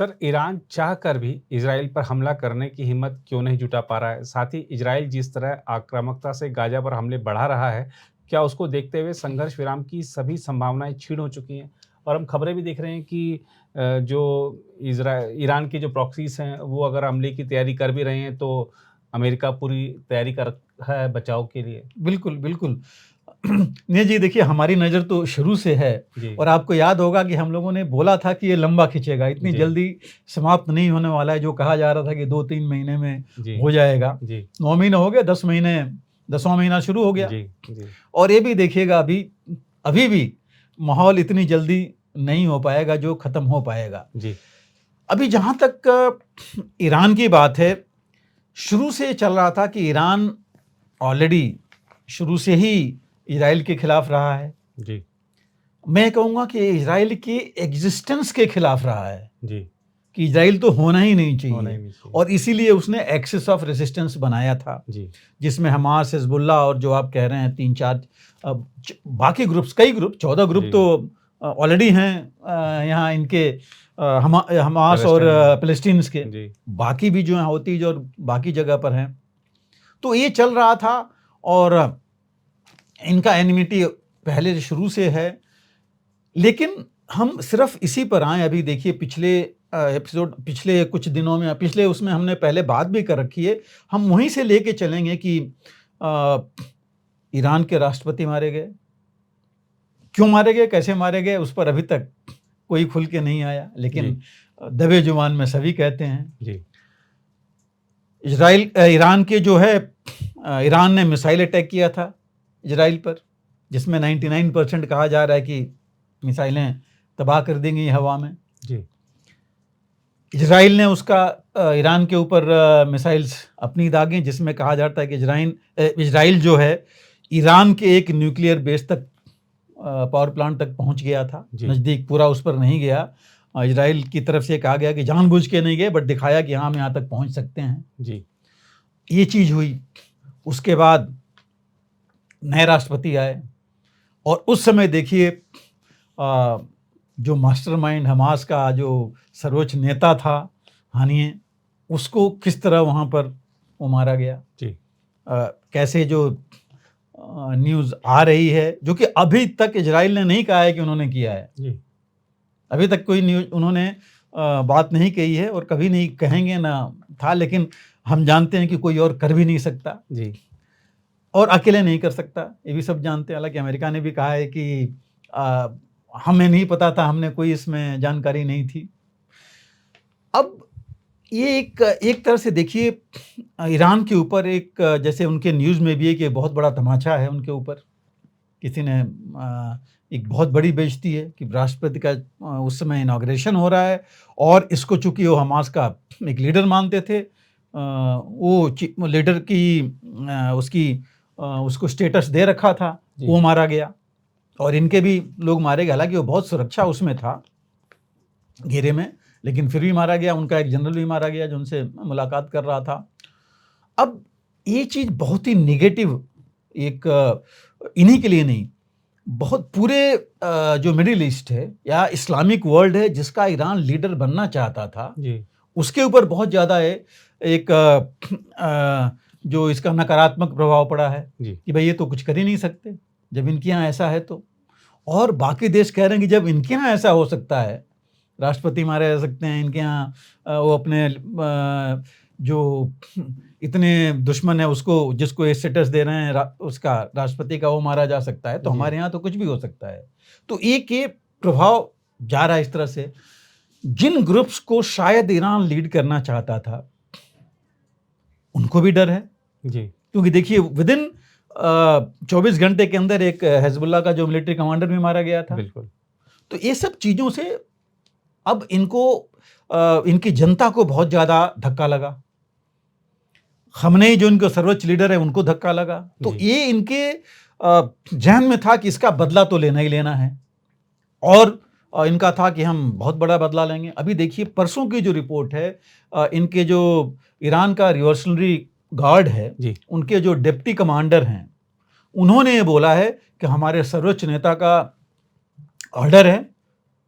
Sir, Iran चाह कर भी इजराइल पर हमला करने की हिम्मत क्यों नहीं जुटा पा रहा है? साथ ही इजराइल जिस तरह आक्रामकता से गाजा पर हमले बढ़ा रहा है, क्या उसको देखते हुए संघर्ष विराम की सभी संभावनाएं क्षीण हो चुकी हैं? और हम खबरें भी देख रहे हैं कि जो ईरान के जो प्रॉक्सीज हैं, वो अगर हमले की तैयारी कर भी रहे हैं, तो अमेरिका पूरी तैयारी कर है बचाव के लिए। बिल्कुल, बिल्कुल। नहीं जी, देखिए हमारी नज़र तो शुरू से है जी, और आपको याद होगा कि हम लोगों ने बोला था कि ये लंबा खिंचेगा, इतनी जी, जल्दी समाप्त नहीं होने वाला है, जो कहा जा रहा था कि 2-3 महीने में जी, हो जाएगा। जी, 9 महीने हो गए, 10 महीने, 10वां महीना शुरू हो गया। जी, जी, और ये भी देखिएगा अभी भी माहौल इतनी जल्दी नहीं हो पाएगा जो ख़त्म हो पाएगा। जी, अभी जहाँ तक ईरान की बात है, शुरू से चल रहा था कि ईरान ऑलरेडी शुरू से ही इजराइल के खिलाफ रहा है। जी, मैं कहूँगा कि इजराइल की एग्जिस्टेंस के खिलाफ रहा है जी, कि इजराइल तो होना ही नहीं होना ही चाहिए, नहीं चाहिए। और इसीलिए उसने एक्सिस ऑफ रेजिस्टेंस बनाया था, जी, जिसमें हमास, हिजबुल्लाह और जो आप कह रहे हैं 3-4 बाकी ग्रुप्स, कई ग्रुप, 14 ग्रुप जी, तो ऑलरेडी हैं यहाँ इनके, हमास और पैलेस्टाइन फ़लस्तीन के। में। जी, बाकी भी जो हैं हौती जो और बाकी जगह पर हैं। तो ये चल रहा था और इनका एनिमिटी पहले से शुरू से है। लेकिन हम सिर्फ इसी पर आए, अभी देखिए पिछले एपिसोड, पिछले कुछ दिनों में, पिछले उसमें हमने पहले बात भी कर रखी है। हम वहीं से लेके चलेंगे कि अ, ईरान के राष्ट्रपति मारे गए, क्यों मारे गए, कैसे मारे गए, उस पर अभी तक कोई खुल के नहीं आया, लेकिन जी, दबे जुबान में सभी कहते हैं। जी, ईरान के जो है, ईरान ने मिसाइल अटैक किया था इजराइल पर, जिसमें 99% कहा जा रहा है कि मिसाइलें तबाह कर देंगी हवा में। जी, इजराइल ने उसका ईरान के ऊपर मिसाइल्स अपनी दागें, जिसमें कहा जाता है कि इजराइल जो है ईरान के एक न्यूक्लियर बेस तक, पावर प्लांट तक पहुंच गया था, जी, नज़दीक, पूरा उस पर नहीं गया। इजराइल की तरफ से कहा गया कि जानबूझ के नहीं गए, बट दिखाया कि हाँ, हम यहाँ तक पहुंच सकते हैं। जी, ये चीज़ हुई। उसके बाद नए राष्ट्रपति आए और उस समय देखिए जो मास्टरमाइंड हमास का जो सर्वोच्च नेता था, हानिए, उसको किस तरह वहाँ पर वो मारा गया। जी, कैसे जो न्यूज़ आ रही है, जो कि अभी तक इजराइल ने नहीं कहा है कि उन्होंने किया है, जी, अभी तक कोई न्यूज़ उन्होंने बात नहीं कही है और कभी नहीं कहेंगे ना था, लेकिन हम जानते हैं कि कोई और कर भी नहीं सकता जी, और अकेले नहीं कर सकता, ये भी सब जानते हैं। हालांकि अमेरिका ने भी कहा है कि हमें नहीं पता था, हमने कोई इसमें जानकारी नहीं थी। अब ये एक तरह से देखिए ईरान के ऊपर एक, जैसे उनके न्यूज़ में भी है कि बहुत बड़ा तमाचा है उनके ऊपर। किसी ने एक बहुत बड़ी बेइज्जती है कि राष्ट्रपति का उस समय इनॉग्रेशन हो रहा है और इसको चूँकि वो हमास का एक लीडर मानते थे, वो लीडर की उसको स्टेटस दे रखा था, जी, वो मारा गया और इनके भी लोग मारे गए। हालांकि वो बहुत सुरक्षा उसमें था, घेरे में, लेकिन फिर भी मारा गया। उनका एक जनरल भी मारा गया जो उनसे मुलाकात कर रहा था। अब ये चीज़ बहुत ही नेगेटिव, एक इन्हीं के लिए नहीं, बहुत पूरे जो मिडिल ईस्ट है या इस्लामिक वर्ल्ड है, जिसका ईरान लीडर बनना चाहता था, जी, उसके ऊपर बहुत ज़्यादा है एक जो इसका नकारात्मक प्रभाव पड़ा है जी, कि भाई ये तो कुछ कर ही नहीं सकते जब इनके यहाँ ऐसा है तो। और बाकी देश कह रहे हैं कि जब इनके यहाँ ऐसा हो सकता है, राष्ट्रपति मारे जा सकते हैं इनके यहाँ, वो अपने जो इतने दुश्मन है उसको, जिसको ये स्टेटस दे रहे हैं उसका राष्ट्रपति का, वो मारा जा सकता है, तो जी, हमारे यहाँ तो कुछ भी हो सकता है। तो एक ये प्रभाव जा रहा है इस तरह से। जिन ग्रुप्स को शायद ईरान लीड करना चाहता था, उनको भी डर है, जी, क्योंकि देखिए विदिन 24 घंटे के अंदर एक हिजबुल्लाह का जो मिलिट्री कमांडर भी मारा गया था। बिल्कुल, तो ये सब चीज़ों से अब इनको इनकी जनता को बहुत ज़्यादा धक्का लगा। खamenei जो इनका सर्वोच्च लीडर है, उनको धक्का लगा। तो जी, ये इनके जहन में था कि इसका बदला तो लेना ही लेना है और इनका था कि हम बहुत बड़ा बदला लेंगे। अभी देखिए परसों की जो रिपोर्ट है, इनके जो ईरान का रिवॉल्यूशनरी गार्ड है, जी, उनके जो डिप्टी कमांडर हैं, उन्होंने ये बोला है कि हमारे सर्वोच्च नेता का ऑर्डर है,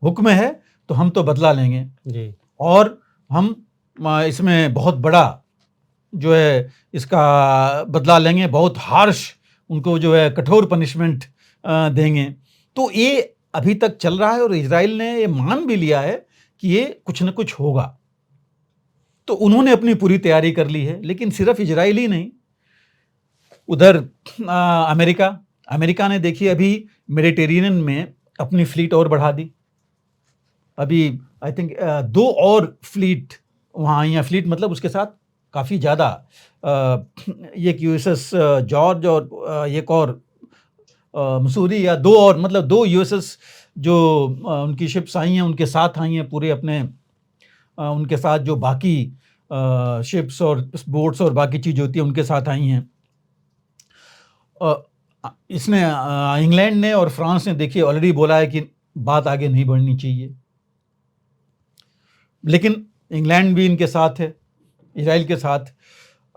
हुक्म है, तो हम तो बदला लेंगे। जी, और हम इसमें बहुत बड़ा जो है इसका बदला लेंगे, बहुत हार्श उनको जो है कठोर पनिशमेंट देंगे। तो ये अभी तक चल रहा है और इजराइल ने ये मान भी लिया है कि ये कुछ न कुछ होगा। तो उन्होंने अपनी पूरी तैयारी कर ली है। लेकिन सिर्फ इजराइल ही नहीं, उधर अमेरिका ने देखिए अभी मेडिटेरेनियन में अपनी फ्लीट और बढ़ा दी। अभी आई थिंक 2 और फ्लीट वहाँ आई हैं। फ्लीट मतलब उसके साथ काफ़ी ज़्यादा एक यूएसएस जॉर्ज और एक और मसूरी, या 2 और, मतलब 2 यूएसएस जो उनकी शिप्स आई हैं उनके साथ आई हैं पूरे अपने उनके साथ जो बाकी शिप्स और बोट्स और बाकी चीज़ होती है उनके साथ आई हैं। इसने इंग्लैंड ने और फ्रांस ने देखिए ऑलरेडी बोला है कि बात आगे नहीं बढ़नी चाहिए, लेकिन इंग्लैंड भी इनके साथ है, इजराइल के साथ।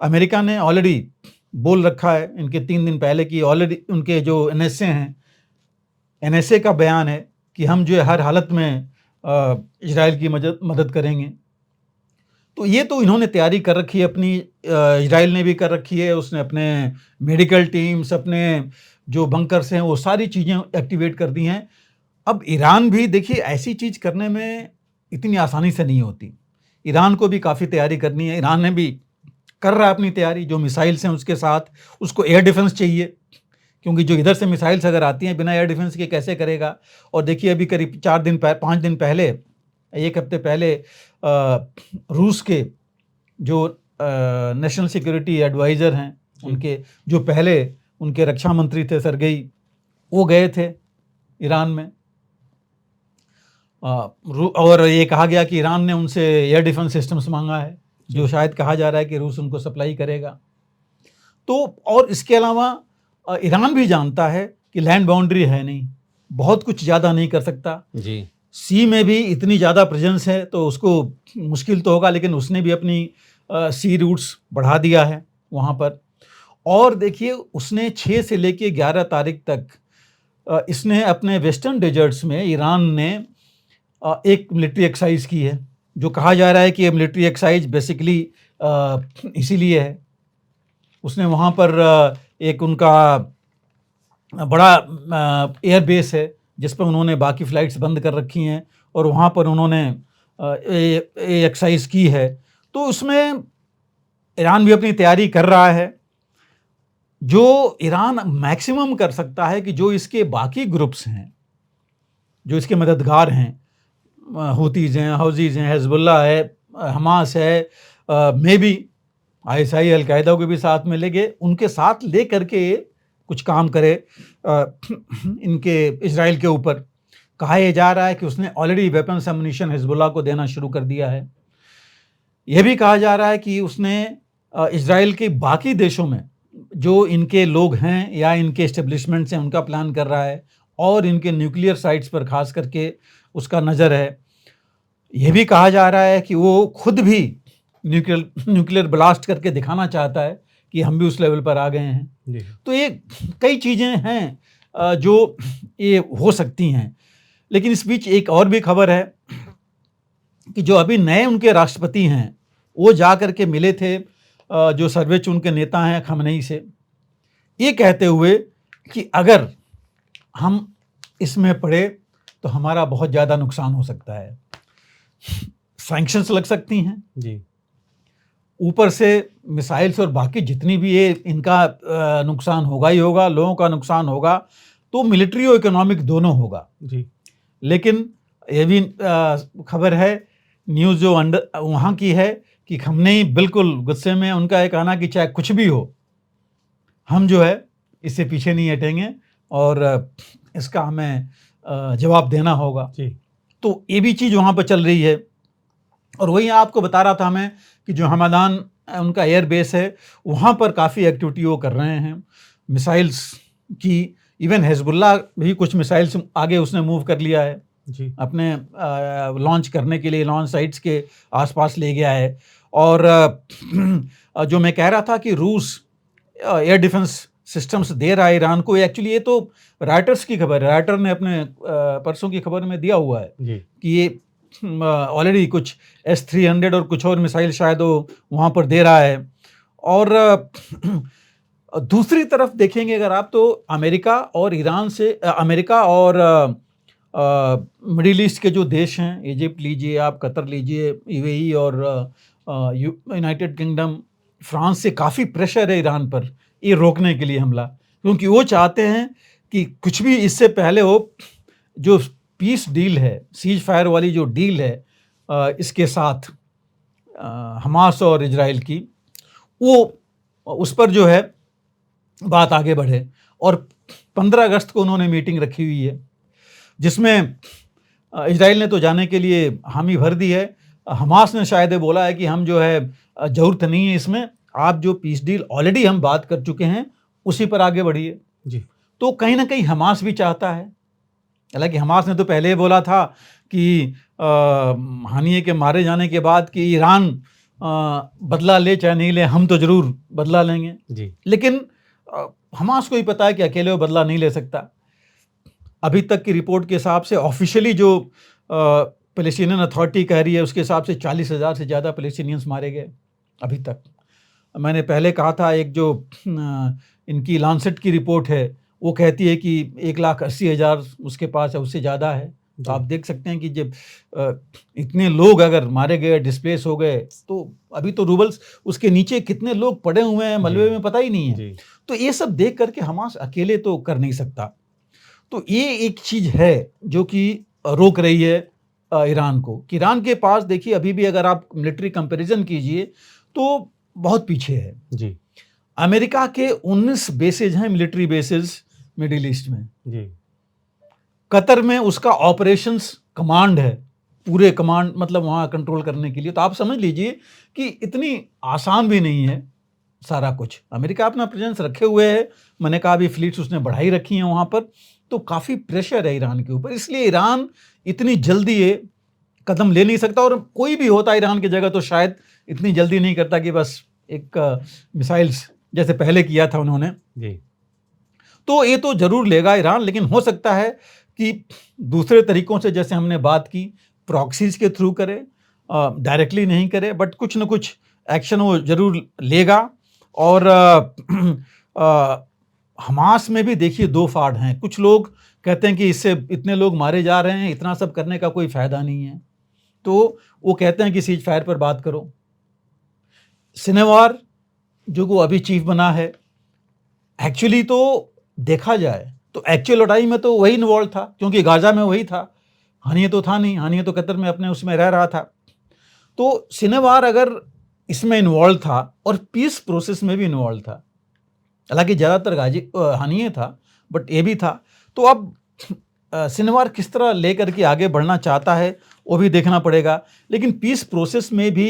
अमेरिका ने ऑलरेडी बोल रखा है इनके 3 दिन पहले कि ऑलरेडी उनके जो एनएसए हैं, एनएसए का बयान है कि हम जो है हर हालत में इजराइल की मदद करेंगे। तो ये तो इन्होंने तैयारी कर रखी है अपनी, इजराइल ने भी कर रखी है। उसने अपने मेडिकल टीम्स, अपने जो बंकर्स हैं वो सारी चीज़ें एक्टिवेट कर दी हैं। अब ईरान भी देखिए ऐसी चीज़ करने में इतनी आसानी से नहीं होती, ईरान को भी काफ़ी तैयारी करनी है। ईरान ने भी कर रहा है अपनी तैयारी, जो मिसाइल्स हैं उसके साथ उसको एयर डिफेंस चाहिए, क्योंकि जो इधर से मिसाइल्स अगर आती हैं बिना एयर डिफेंस के कैसे करेगा। और देखिए अभी करीब 5 दिन पहले, 1 हफ्ते पहले रूस के जो नेशनल सिक्योरिटी एडवाइज़र हैं, उनके जो पहले उनके रक्षा मंत्री थे सरगेई, वो गए थे ईरान में। और ये कहा गया कि ईरान ने उनसे एयर डिफेंस सिस्टम्स मांगा है, जो शायद कहा जा रहा है कि रूस उनको सप्लाई करेगा। तो और इसके अलावा ईरान भी जानता है कि लैंड बाउंड्री है नहीं, बहुत कुछ ज़्यादा नहीं कर सकता जी। सी में भी इतनी ज़्यादा प्रेजेंस है तो उसको मुश्किल तो होगा, लेकिन उसने भी अपनी सी रूट्स बढ़ा दिया है वहाँ पर। और देखिए उसने 6 से लेके 11 तारीख तक इसने अपने वेस्टर्न डेजर्ट्स में ईरान ने एक मिलिट्री एक्सरसाइज की है, जो कहा जा रहा है कि ये मिलिट्री एक्सरसाइज बेसिकली इसीलिए है। उसने वहाँ पर एक उनका बड़ा एयर बेस है जिस पर उन्होंने बाकी फ़्लाइट्स बंद कर रखी हैं और वहाँ पर उन्होंने एक्सरसाइज की है। तो उसमें ईरान भी अपनी तैयारी कर रहा है। जो ईरान मैक्सिमम कर सकता है कि जो इसके बाकी ग्रुप्स हैं, जो इसके मददगार हैं, हूतीज़ हैं, हौज़ीज़ हैं, हिज़्बुल्लाह है, हमास है, मे बी आईएसआई अल-कायदा को भी साथ में लेके उनके साथ ले करके कुछ काम करे इनके इजराइल के ऊपर। कहा यह जा रहा है कि उसने ऑलरेडी वेपन्स एमुनिशन हिज़्बुल्लाह को देना शुरू कर दिया है। यह भी कहा जा रहा है कि उसने इजराइल के बाकी देशों में जो इनके लोग हैं या इनके एस्टेब्लिशमेंट्स हैं उनका प्लान कर रहा है, और इनके न्यूक्लियर साइट्स पर खास करके उसका नज़र है। यह भी कहा जा रहा है कि वो खुद भी न्यूक्लियर ब्लास्ट करके दिखाना चाहता है कि हम भी उस लेवल पर आ गए हैं। तो ये कई चीज़ें हैं जो ये हो सकती हैं। लेकिन इस बीच एक और भी खबर है कि जो अभी नए उनके राष्ट्रपति हैं वो जा कर के मिले थे जो सर्वोच्च उनके नेता हैं खमनेई से, ये कहते हुए कि अगर हम इसमें पड़े तो हमारा बहुत ज़्यादा नुकसान हो सकता है, सैंक्शंस लग सकती हैं जी, ऊपर से मिसाइल्स और बाकी जितनी भी ये इनका नुकसान होगा ही होगा, लोगों का नुकसान होगा, तो मिलिट्री और इकोनॉमिक दोनों होगा जी। लेकिन ये भी खबर है, न्यूज़ जो वहाँ की है कि खमनेई बिल्कुल गुस्से में, उनका ये कहना कि चाहे कुछ भी हो हम जो है इससे पीछे नहीं हटेंगे और इसका हमें जवाब देना होगा। जी। तो ये भी चीज़ वहाँ पर चल रही है। और वही आपको बता रहा था मैं कि जो हमदान उनका एयर बेस है वहाँ पर काफ़ी एक्टिविटी वो कर रहे हैं मिसाइल्स की। इवन हिज़्बुल्लाह भी कुछ मिसाइल्स आगे उसने मूव कर लिया है जी। अपने लॉन्च करने के लिए, लॉन्च साइट्स के आसपास ले गया है। और जो मैं कह रहा था कि रूस एयर डिफेंस सिस्टम्स दे रहा है ईरान को, एक्चुअली ये तो राइटर्स की खबर है, राइटर ने अपने परसों की खबर में दिया हुआ है जी। कि ये ऑलरेडी कुछ S-300 और कुछ और मिसाइल शायद वो वहाँ पर दे रहा है। और दूसरी तरफ देखेंगे अगर आप, तो अमेरिका और ईरान से अमेरिका और मिडिल ईस्ट के जो देश हैं, इजिप्ट लीजिए आप, कतर लीजिए, यूएई और यूनाइटेड किंगडम, फ्रांस से काफ़ी प्रेशर है ईरान पर ये रोकने के लिए हमला, क्योंकि वो चाहते हैं कि कुछ भी इससे पहले हो, जो पीस डील है, सीज फायर वाली जो डील है इसके साथ हमास और इजराइल की, वो उस पर जो है बात आगे बढ़े। और 15 अगस्त को उन्होंने मीटिंग रखी हुई है, जिसमें इजराइल ने तो जाने के लिए हामी भर दी है। हमास ने शायद बोला है कि हम जो है ज़रूरत नहीं है इसमें, आप जो पीस डील ऑलरेडी हम बात कर चुके हैं उसी पर आगे बढ़िए जी। तो कहीं ना कहीं हमास भी चाहता है। हालांकि हमास ने तो पहले ही बोला था कि हानिये के मारे जाने के बाद कि ईरान बदला ले चाहे नहीं ले, हम तो ज़रूर बदला लेंगे जी। लेकिन हमास को ही पता है कि अकेले वो बदला नहीं ले सकता। अभी तक की रिपोर्ट के हिसाब से ऑफिशियली जो पैलेस्टीनियन अथॉरिटी कह रही है उसके हिसाब से 40,000 से ज़्यादा पैलेस्टीनियंस मारे गए अभी तक। मैंने पहले कहा था, एक जो इनकी लांसेट की रिपोर्ट है वो कहती है कि 1,80,000 उसके पास है, उससे ज़्यादा है। तो आप देख सकते हैं कि जब इतने लोग अगर मारे गए, डिस्प्लेस हो गए, तो अभी तो रूबल्स उसके नीचे कितने लोग पड़े हुए हैं मलबे में पता ही नहीं है। तो ये सब देख करके हमास अकेले तो कर नहीं सकता। तो ये एक चीज़ है जो कि रोक रही है ईरान को, कि ईरान के पास देखिए अभी भी अगर आप मिलिट्री कंपैरिजन कीजिए तो बहुत पीछे है जी। अमेरिका के 19 बेसेज हैं, मिलिट्री बेसेज मिडिल ईस्ट में जी। कतर में उसका ऑपरेशंस कमांड है, पूरे कमांड मतलब वहाँ कंट्रोल करने के लिए। तो आप समझ लीजिए कि इतनी आसान भी नहीं है सारा कुछ। अमेरिका अपना प्रेजेंस रखे हुए है, मैंने कहा अभी फ्लीट्स उसने बढ़ाई रखी हैं वहाँ पर, तो काफ़ी प्रेशर है ईरान के ऊपर। इसलिए ईरान इतनी जल्दी ये कदम ले नहीं सकता, और कोई भी होता ईरान की जगह तो शायद इतनी जल्दी नहीं करता कि बस एक मिसाइल्स जैसे पहले किया था उन्होंने जी। तो ये तो ज़रूर लेगा ईरान, लेकिन हो सकता है कि दूसरे तरीकों से, जैसे हमने बात की, प्रॉक्सीज के थ्रू करे, डायरेक्टली नहीं करे, बट कुछ न कुछ एक्शन वो ज़रूर लेगा। और हमास में भी देखिए दो फाड़ हैं। कुछ लोग कहते हैं कि इससे इतने लोग मारे जा रहे हैं, इतना सब करने का कोई फ़ायदा नहीं है, तो वो कहते हैं कि सीज फायर पर बात करो। सिनेवार जो वो अभी चीफ बना है, एक्चुअली तो देखा जाए तो एक्चुअल लड़ाई में तो वही इन्वॉल्व था, क्योंकि गाजा में वही था, हानिये तो था नहीं, हानिये तो कतर में अपने उसमें रह रहा था। तो सिनेवार अगर इसमें इन्वॉल्व था और पीस प्रोसेस में भी इन्वॉल्व था, हालांकि ज़्यादातर हानिये था बट ये भी था। तो अब सिनेवार किस तरह लेकर के आगे बढ़ना चाहता है वो भी देखना पड़ेगा। लेकिन पीस प्रोसेस में भी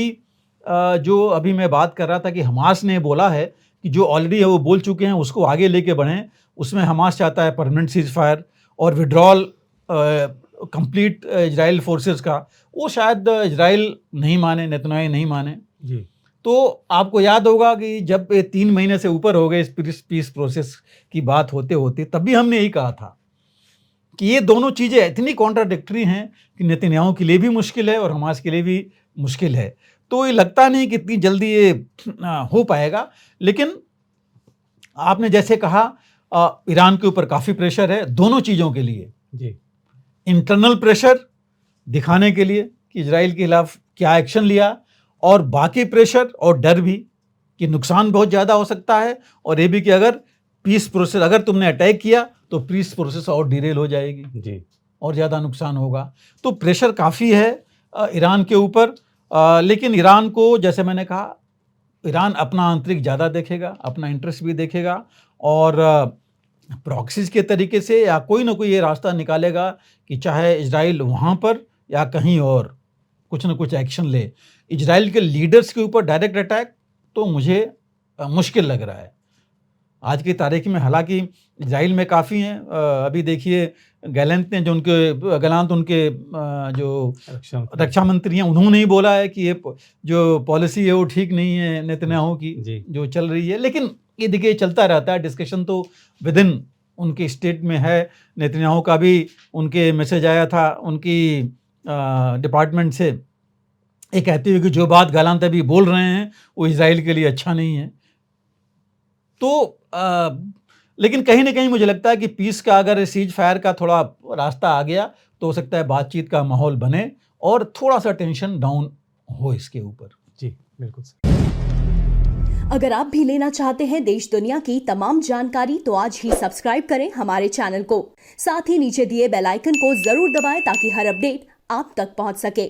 जो अभी मैं बात कर रहा था कि हमास ने बोला है कि जो ऑलरेडी है वो बोल चुके हैं उसको आगे लेके बढ़ें, उसमें हमास चाहता है परमानेंट सीज फायर और विड्रॉल कंप्लीट इजराइल फोर्सेस का। वो शायद इजराइल नहीं माने, नेतन्याहू नहीं माने जी। तो आपको याद होगा कि जब 3 महीने से ऊपर हो गए इस पीस प्रोसेस की बात होते होते, तब भी हमने यही कहा था कि ये दोनों चीज़ें इतनी कॉन्ट्राडिक्टरी हैं कि नेतन्याहू के लिए भी मुश्किल है और हमास के लिए भी मुश्किल है। तो ये लगता नहीं कि इतनी जल्दी ये हो पाएगा। लेकिन आपने जैसे कहा ईरान के ऊपर काफ़ी प्रेशर है दोनों चीज़ों के लिए जी। इंटरनल प्रेशर दिखाने के लिए कि इजराइल के खिलाफ क्या एक्शन लिया, और बाकी प्रेशर और डर भी कि नुकसान बहुत ज़्यादा हो सकता है, और ये भी कि अगर पीस प्रोसेस, अगर तुमने अटैक किया तो पीस प्रोसेस और डिरेल हो जाएगी जी, और ज़्यादा नुकसान होगा। तो प्रेशर काफ़ी है ईरान के ऊपर। लेकिन ईरान को, जैसे मैंने कहा, ईरान अपना आंतरिक ज़्यादा देखेगा, अपना इंटरेस्ट भी देखेगा, और प्रॉक्सीज के तरीके से या कोई ना कोई ये रास्ता निकालेगा कि चाहे इजराइल वहाँ पर या कहीं और कुछ ना कुछ एक्शन ले। इजराइल के लीडर्स के ऊपर डायरेक्ट अटैक तो मुझे मुश्किल लग रहा है आज की तारीख में। हालांकि इजराइल में काफ़ी हैं, अभी देखिए गैलेंट ने जो उनके जो रक्षा मंत्री हैं, उन्होंने ही बोला है कि ये जो पॉलिसी है वो ठीक नहीं है नेतन्याहू की जो चल रही है। लेकिन ये देखिए चलता रहता है, डिस्कशन तो विद इन उनके स्टेट में है। नेतन्याहू का भी उनके मैसेज आया था, उनकी डिपार्टमेंट से ये कहते हुए कि जो बात गलांत अभी बोल रहे हैं वो इजराइल के लिए अच्छा नहीं है। तो लेकिन कहीं ना कहीं मुझे लगता है कि पीस का अगर सीज फायर का थोड़ा रास्ता आ गया तो हो सकता है बातचीत का माहौल बने और थोड़ा सा टेंशन डाउन हो इसके ऊपर। जी बिल्कुल। अगर आप भी लेना चाहते हैं देश दुनिया की तमाम जानकारी तो आज ही सब्सक्राइब करें हमारे चैनल को। साथ ही नीचे दिए बेल आइकन को जरूर दबाएं ताकि हर अपडेट आप तक पहुंच सके।